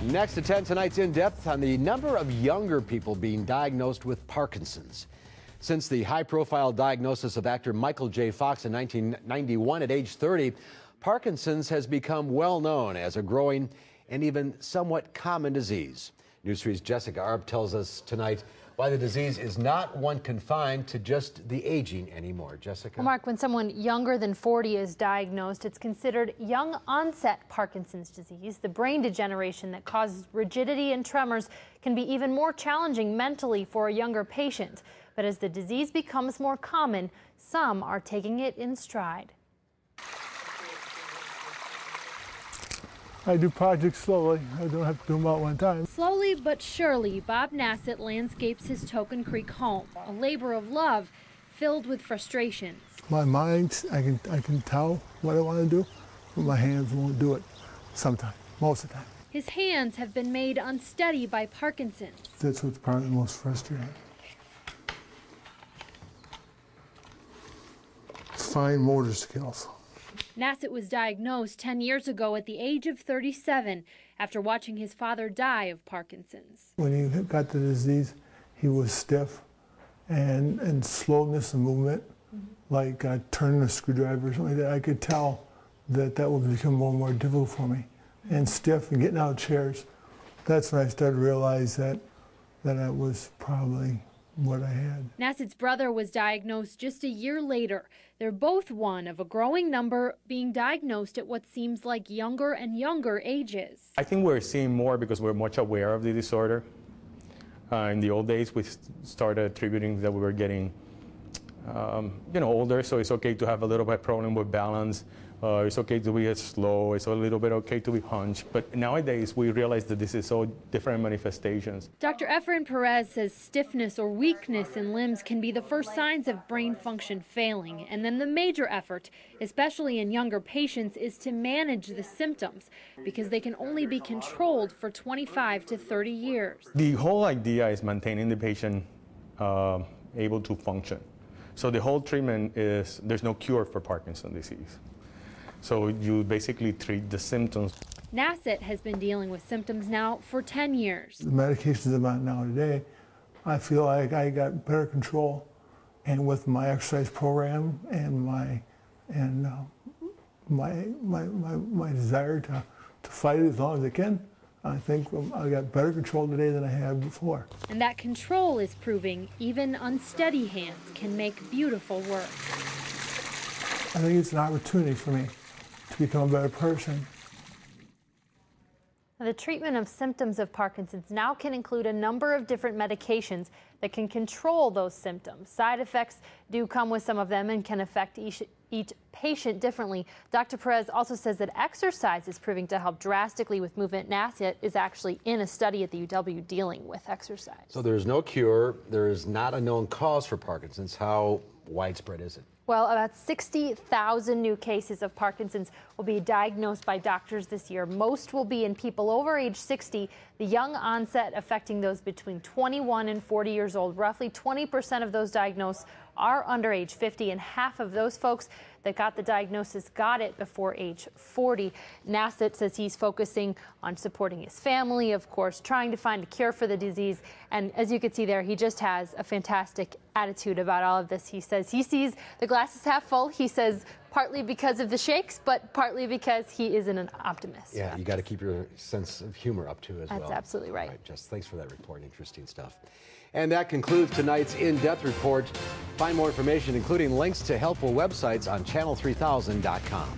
Next at 10, tonight's In Depth on the number of younger people being diagnosed with Parkinson's. Since the high-profile diagnosis of actor Michael J. Fox in 1991 at age 30, Parkinson's has become well known as a growing and even somewhat common disease. News 3's Jessica Arp tells us tonight why the disease is not one confined to just the aging anymore. Jessica? Well, Mark, when someone younger than 40 is diagnosed, it's considered young onset Parkinson's disease. The brain degeneration that causes rigidity and tremors can be even more challenging mentally for a younger patient. But as the disease becomes more common, some are taking it in stride. I do projects slowly. I don't have to do them all at one time. Slowly but surely, Bob Nassett landscapes his Token Creek home, a labor of love filled with frustrations. My mind, I can tell what I want to do, but my hands won't do it sometimes, most of the time. His hands have been made unsteady by Parkinson's. That's what's probably the most frustrating. Fine motor skills. Nassett was diagnosed 10 years ago at the age of 37 after watching his father die of Parkinson's. When he got the disease, he was stiff and slowness of movement, like turning a screwdriver or something like that. I could tell that that would become more and more difficult for me. And stiff and getting out of chairs. That's when I started to realize that that was probably what I had. Nassett's brother was diagnosed just a year later. They're both one of a growing number being diagnosed at what seems like younger and younger ages. I think we're seeing more because we're much aware of the disorder. In the old days, we started attributing that we were getting older, so it's okay to have a little bit problem with balance. It's okay to be slow. It's a little bit okay to be hunched. But nowadays, we realize that this is so different manifestations. Dr. Efrain Perez says stiffness or weakness in limbs can be the first signs of brain function failing. And then the major effort, especially in younger patients, is to manage the symptoms because they can only be controlled for 25 to 30 years. The whole idea is maintaining the patient able to function. So the whole treatment is, there's no cure for Parkinson's disease. So you basically treat the symptoms. Nassett has been dealing with symptoms now for 10 years. The medications I'm on now today, I feel like I got better control. And with my exercise program and my desire to fight it as long as I can, I think I got better control today than I had before. And that control is proving even unsteady hands can make beautiful work. I think it's an opportunity for me to become a better person. The treatment of symptoms of Parkinson's now can include a number of different medications that can control those symptoms. Side effects do come with some of them and can affect each patient differently. Dr. Perez also says that exercise is proving to help drastically with movement. Nassett is actually in a study at the UW dealing with exercise. So there is no cure. There is not a known cause for Parkinson's. How widespread is it? Well, about 60,000 new cases of Parkinson's will be diagnosed by doctors this year. Most will be in people over age 60, the young onset affecting those between 21 and 40 years old. Roughly 20% of those diagnosed are under age 50, and half of those folks that got the diagnosis got it before age 40. Nassett says he's focusing on supporting his family, of course, trying to find a cure for the disease. And as you can see there, he just has a fantastic attitude about all of this. He says he sees the glass is half full. He says partly because of the shakes, but partly because he isn't an optimist. Yeah, you got to keep your sense of humor up too as well. That's absolutely right. All right, Jess, thanks for that report. Interesting stuff. And that concludes tonight's In-Depth report. Find more information, including links to helpful websites on channel3000.com.